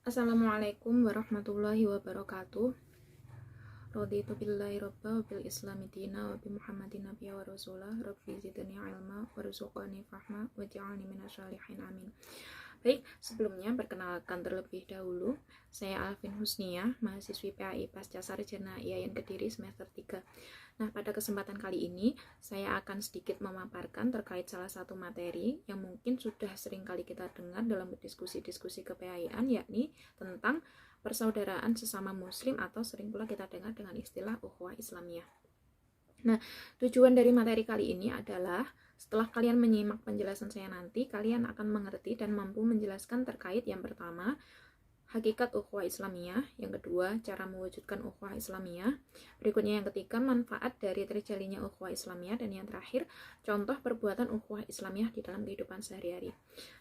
Assalamualaikum warahmatullahi wabarakatuh. Raditu billahi robba wa bil islami dina wa bi muhammadin nabiyya wa rasulah. Rabbi zidni ilma warzuqni fahma waj'alni minasyalihin amin. Baik, sebelumnya perkenalkan terlebih dahulu, saya Alvin Husnia, mahasiswi PAI Pasca Sarjana IAIN Kediri semester 3. Nah, pada kesempatan kali ini saya akan sedikit memaparkan terkait salah satu materi yang mungkin sudah sering kali kita dengar dalam diskusi-diskusi ke-PAI-an, yakni tentang persaudaraan sesama muslim atau sering pula kita dengar dengan istilah ukhuwah Islamiyah. Nah, tujuan dari materi kali ini adalah setelah kalian menyimak penjelasan saya nanti, kalian akan mengerti dan mampu menjelaskan terkait yang pertama, hakikat ukhuwah Islamiyah, yang kedua, cara mewujudkan ukhuwah Islamiyah, berikutnya yang ketiga, manfaat dari terjalinnya ukhuwah Islamiyah, dan yang terakhir, contoh perbuatan ukhuwah Islamiyah di dalam kehidupan sehari-hari.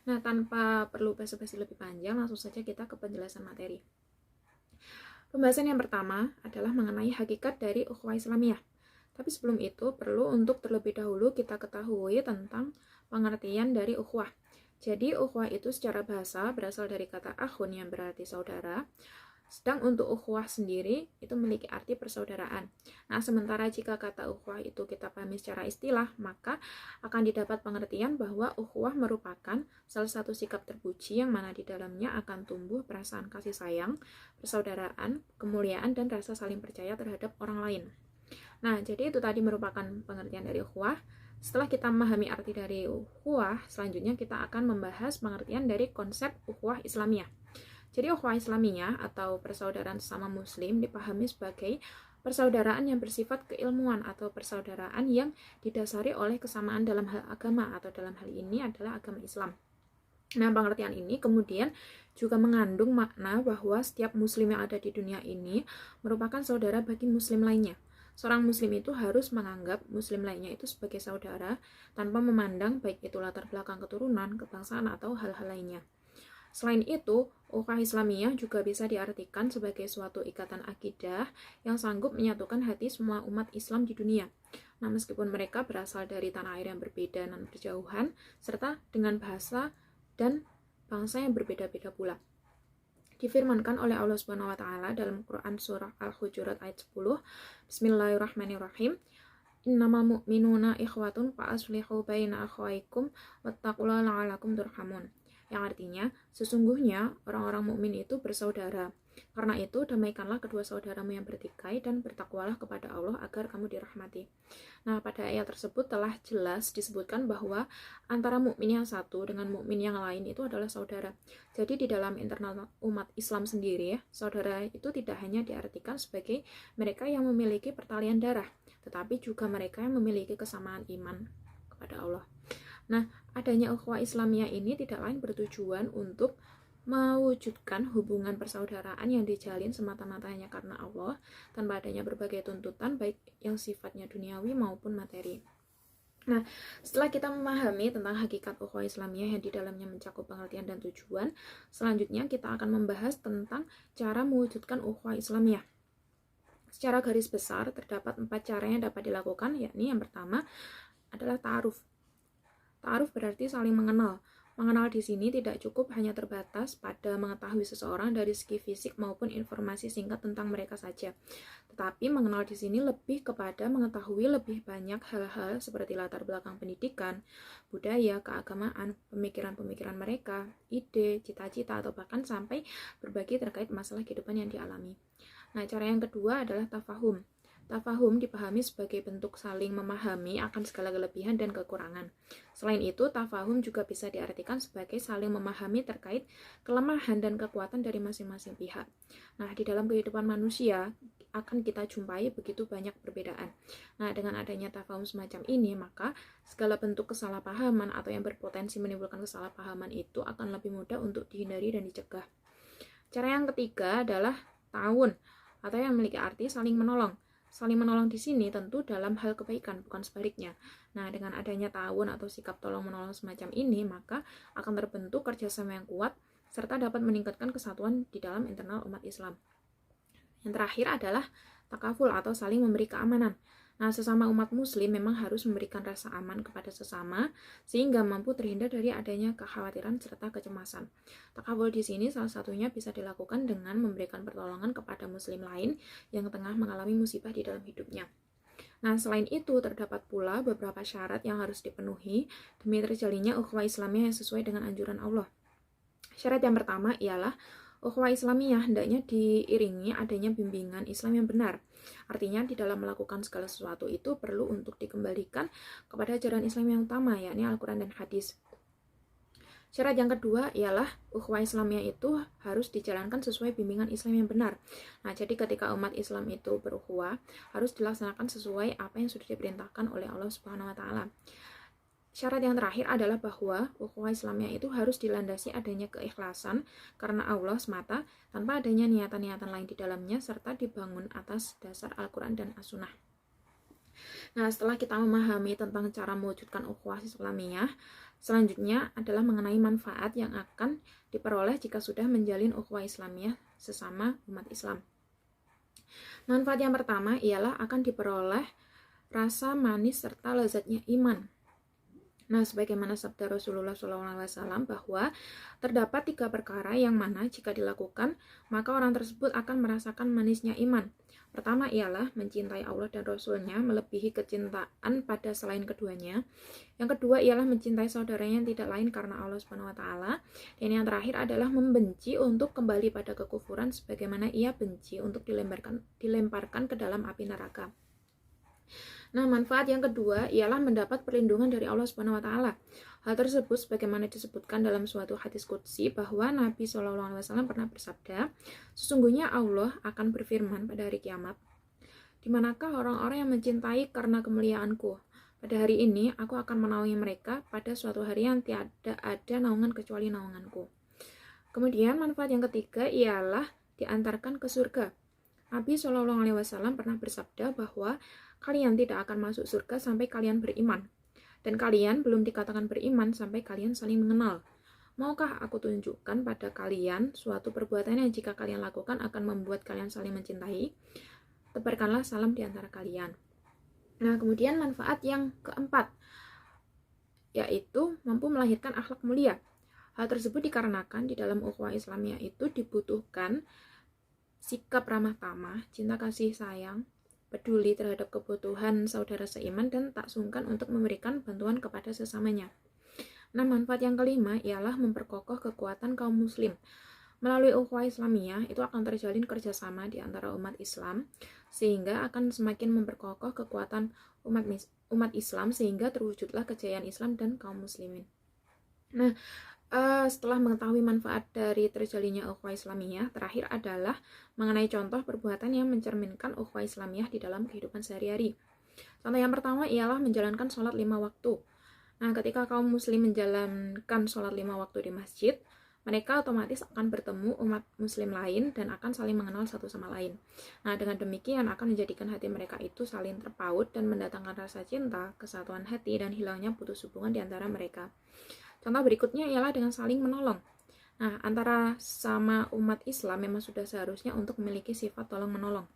Nah, tanpa perlu basa-basi lebih panjang, langsung saja kita ke penjelasan materi. Pembahasan yang pertama adalah mengenai hakikat dari ukhuwah Islamiyah. Tapi sebelum itu, perlu untuk terlebih dahulu kita ketahui tentang pengertian dari ukhuwah. Jadi, ukhuwah itu secara bahasa berasal dari kata akhun yang berarti saudara. Sedang untuk ukhuwah sendiri itu memiliki arti persaudaraan. Nah, sementara jika kata ukhuwah itu kita pahami secara istilah, maka akan didapat pengertian bahwa ukhuwah merupakan salah satu sikap terpuji yang mana di dalamnya akan tumbuh perasaan kasih sayang, persaudaraan, kemuliaan, dan rasa saling percaya terhadap orang lain. Nah, jadi itu tadi merupakan pengertian dari ukhuwah. Setelah kita memahami arti dari ukhuwah, selanjutnya kita akan membahas pengertian dari konsep ukhuwah Islamiyah. Jadi ukhuwah Islamiyah atau persaudaraan sesama muslim dipahami sebagai persaudaraan yang bersifat keilmuan atau persaudaraan yang didasari oleh kesamaan dalam hal agama atau dalam hal ini adalah agama Islam. Nah, pengertian ini kemudian juga mengandung makna bahwa setiap muslim yang ada di dunia ini merupakan saudara bagi muslim lainnya. Seorang muslim itu harus menganggap muslim lainnya itu sebagai saudara tanpa memandang baik itu latar belakang keturunan, kebangsaan, atau hal-hal lainnya. Selain itu, ukhuwah Islamiyah juga bisa diartikan sebagai suatu ikatan akidah yang sanggup menyatukan hati semua umat Islam di dunia. Nah, meskipun mereka berasal dari tanah air yang berbeda dan berjauhan, serta dengan bahasa dan bangsa yang berbeda-beda pula. Difirmankan oleh Allah Subhanahu wa taala dalam Quran surah Al-Hujurat ayat 10. Bismillahirrahmanirrahim. Innamal mu'minuna ikhwatun fa aslihu baina akhawaykum wattaqullaha la'allakum turhamun. Yang artinya, sesungguhnya orang-orang mukmin itu bersaudara. Karena itu, damaikanlah kedua saudaramu yang bertikai dan bertakwalah kepada Allah agar kamu dirahmati. Nah, pada ayat tersebut telah jelas disebutkan bahwa antara mukmin yang satu dengan mukmin yang lain itu adalah saudara. Jadi di dalam internal umat Islam sendiri, saudara itu tidak hanya diartikan sebagai mereka yang memiliki pertalian darah, tetapi juga mereka yang memiliki kesamaan iman kepada Allah. Nah, adanya ukhuwah Islamiyah ini tidak lain bertujuan untuk mewujudkan hubungan persaudaraan yang dijalin semata-mata hanya karena Allah, tanpa adanya berbagai tuntutan baik yang sifatnya duniawi maupun materi. Nah, setelah kita memahami tentang hakikat ukhuwah Islamiyah yang di dalamnya mencakup pengertian dan tujuan, selanjutnya kita akan membahas tentang cara mewujudkan ukhuwah Islamiyah. Secara garis besar, terdapat 4 cara yang dapat dilakukan, yakni yang pertama adalah ta'aruf. Ta'aruf berarti saling mengenal. Mengenal di sini tidak cukup hanya terbatas pada mengetahui seseorang dari segi fisik maupun informasi singkat tentang mereka saja. Tetapi mengenal di sini lebih kepada mengetahui lebih banyak hal-hal seperti latar belakang pendidikan, budaya, keagamaan, pemikiran-pemikiran mereka, ide, cita-cita, atau bahkan sampai berbagi terkait masalah kehidupan yang dialami. Nah, cara yang kedua adalah tafahum. Tafahum dipahami sebagai bentuk saling memahami akan segala kelebihan dan kekurangan. Selain itu, tafahum juga bisa diartikan sebagai saling memahami terkait kelemahan dan kekuatan dari masing-masing pihak. Nah, di dalam kehidupan manusia akan kita jumpai begitu banyak perbedaan. Nah, dengan adanya tafahum semacam ini, maka segala bentuk kesalahpahaman atau yang berpotensi menimbulkan kesalahpahaman itu akan lebih mudah untuk dihindari dan dicegah. Cara yang ketiga adalah ta'awun atau yang memiliki arti saling menolong. Saling menolong di sini tentu dalam hal kebaikan, bukan sebaliknya. Nah, dengan adanya ta'awun atau sikap tolong-menolong semacam ini, maka akan terbentuk kerjasama yang kuat, serta dapat meningkatkan kesatuan di dalam internal umat Islam. Yang terakhir adalah takaful atau saling memberi keamanan. Nah, sesama umat muslim memang harus memberikan rasa aman kepada sesama sehingga mampu terhindar dari adanya kekhawatiran serta kecemasan. Takabul di sini salah satunya bisa dilakukan dengan memberikan pertolongan kepada muslim lain yang tengah mengalami musibah di dalam hidupnya. Nah, selain itu terdapat pula beberapa syarat yang harus dipenuhi demi terjalinnya ukhuwah Islamiyah yang sesuai dengan anjuran Allah. Syarat yang pertama ialah ukhuwah Islamiyah hendaknya diiringi adanya bimbingan Islam yang benar. Artinya di dalam melakukan segala sesuatu itu perlu untuk dikembalikan kepada ajaran Islam yang utama, yakni Al-Quran dan Hadis. Syarat yang kedua ialah ukhuwah Islamiyah itu harus dijalankan sesuai bimbingan Islam yang benar. Nah, jadi ketika umat Islam itu berukhuwah harus dilaksanakan sesuai apa yang sudah diperintahkan oleh Allah Subhanahu wa taala. Syarat yang terakhir adalah bahwa ukhuwah Islamiyah itu harus dilandasi adanya keikhlasan karena Allah semata tanpa adanya niatan-niatan lain di dalamnya serta dibangun atas dasar Al-Quran dan As-Sunnah. Nah, setelah kita memahami tentang cara mewujudkan ukhuwah Islamiyah, selanjutnya adalah mengenai manfaat yang akan diperoleh jika sudah menjalin ukhuwah Islamiyah sesama umat Islam. Manfaat yang pertama ialah akan diperoleh rasa manis serta lezatnya iman. Nah, sebagaimana sabda Rasulullah SAW bahwa terdapat 3 perkara yang mana jika dilakukan, maka orang tersebut akan merasakan manisnya iman. Pertama ialah mencintai Allah dan Rasul-Nya melebihi kecintaan pada selain keduanya. Yang kedua ialah mencintai saudaranya yang tidak lain karena Allah Subhanahu wa taala. Dan yang terakhir adalah membenci untuk kembali pada kekufuran sebagaimana ia benci untuk dilemparkan ke dalam api neraka. Nah, manfaat yang kedua ialah mendapat perlindungan dari Allah Subhanahu wa taala. Hal tersebut sebagaimana disebutkan dalam suatu hadis qudsi bahwa Nabi SAW pernah bersabda, sesungguhnya Allah akan berfirman pada hari kiamat, di manakah orang-orang yang mencintai karena kemuliaanku? Pada hari ini aku akan menaungi mereka pada suatu hari yang tiada ada naungan kecuali naunganku. Kemudian manfaat yang ketiga ialah diantarkan ke surga. Nabi SAW pernah bersabda bahwa kalian tidak akan masuk surga sampai kalian beriman. Dan kalian belum dikatakan beriman sampai kalian saling mengenal. Maukah aku tunjukkan pada kalian suatu perbuatan yang jika kalian lakukan akan membuat kalian saling mencintai? Tebarkanlah salam di antara kalian. Nah, kemudian manfaat yang keempat, yaitu mampu melahirkan akhlak mulia. Hal tersebut dikarenakan di dalam ukhuwah Islamiyah itu dibutuhkan sikap ramah tamah, cinta kasih sayang, peduli terhadap kebutuhan saudara seiman, dan tak sungkan untuk memberikan bantuan kepada sesamanya. Nah, manfaat yang kelima ialah memperkokoh kekuatan kaum muslim. Melalui ukhuwah Islamiyah itu akan terjalin kerjasama di antara umat Islam, sehingga akan semakin memperkokoh kekuatan umat Islam sehingga terwujudlah kejayaan Islam dan kaum muslimin. Nah, setelah mengetahui manfaat dari terjalinnya ukhuwah Islamiyah, terakhir adalah mengenai contoh perbuatan yang mencerminkan ukhuwah Islamiyah di dalam kehidupan sehari-hari. Contoh yang pertama ialah menjalankan sholat 5 waktu. Nah, ketika kaum muslim menjalankan sholat 5 waktu di masjid, mereka otomatis akan bertemu umat muslim lain dan akan saling mengenal satu sama lain. Nah, dengan demikian akan menjadikan hati mereka itu saling terpaut dan mendatangkan rasa cinta, kesatuan hati, dan hilangnya putus hubungan di antara mereka. Contoh berikutnya ialah dengan saling menolong. Nah, antara sama umat Islam memang sudah seharusnya untuk memiliki sifat tolong-menolong.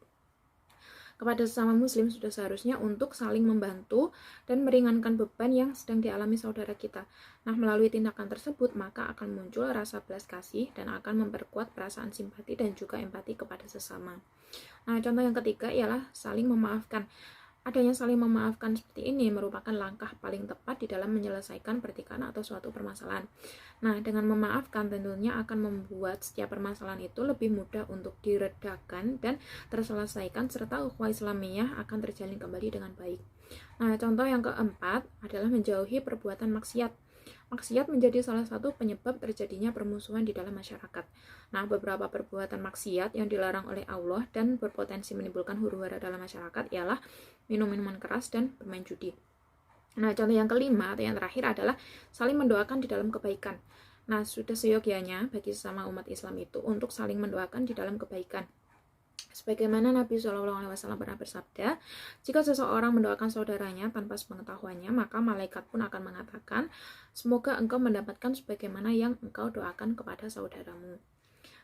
Kepada sesama muslim sudah seharusnya untuk saling membantu dan meringankan beban yang sedang dialami saudara kita. Nah, melalui tindakan tersebut maka akan muncul rasa belas kasih dan akan memperkuat perasaan simpati dan juga empati kepada sesama. Nah, contoh yang ketiga ialah saling memaafkan. Adanya saling memaafkan seperti ini merupakan langkah paling tepat di dalam menyelesaikan pertikaian atau suatu permasalahan. Nah, dengan memaafkan tentunya akan membuat setiap permasalahan itu lebih mudah untuk diredakan dan terselesaikan, serta ukhuwah Islamiyah akan terjalin kembali dengan baik. Nah, contoh yang keempat adalah menjauhi perbuatan maksiat. Maksiat menjadi salah satu penyebab terjadinya permusuhan di dalam masyarakat. Nah, beberapa perbuatan maksiat yang dilarang oleh Allah dan berpotensi menimbulkan huru-hara dalam masyarakat ialah minum minuman keras dan bermain judi. Nah, contoh yang kelima atau yang terakhir adalah saling mendoakan di dalam kebaikan. Nah, sudah seyogyanya bagi sesama umat Islam itu untuk saling mendoakan di dalam kebaikan. Sebagaimana Nabi SAW pernah bersabda, jika seseorang mendoakan saudaranya tanpa sepengetahuannya, maka malaikat pun akan mengatakan, semoga engkau mendapatkan sebagaimana yang engkau doakan kepada saudaramu.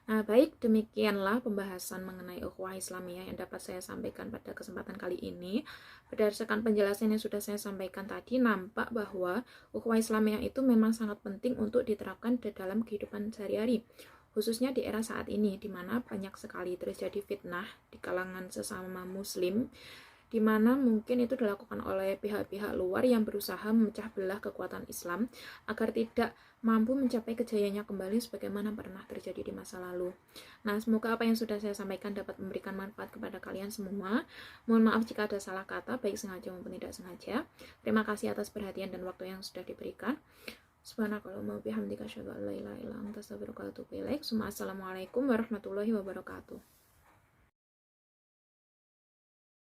Nah, baik, demikianlah pembahasan mengenai ukhuwah Islamiyah yang dapat saya sampaikan pada kesempatan kali ini. Berdasarkan penjelasan yang sudah saya sampaikan tadi, nampak bahwa ukhuwah Islamiyah itu memang sangat penting untuk diterapkan di dalam kehidupan sehari-hari. Khususnya di era saat ini, di mana banyak sekali terjadi fitnah di kalangan sesama muslim, di mana mungkin itu dilakukan oleh pihak-pihak luar yang berusaha memecah belah kekuatan Islam agar tidak mampu mencapai kejayaannya kembali sebagaimana pernah terjadi di masa lalu. Nah, semoga apa yang sudah saya sampaikan dapat memberikan manfaat kepada kalian semua. Mohon maaf jika ada salah kata, baik sengaja maupun tidak sengaja. Terima kasih atas perhatian dan waktu yang sudah diberikan. Subhanakallahumma wa bihamdika asyhadu an la ilaha illa anta astaghfiruka wa atubu ilaik. Assalamualaikum warahmatullahi wabarakatuh.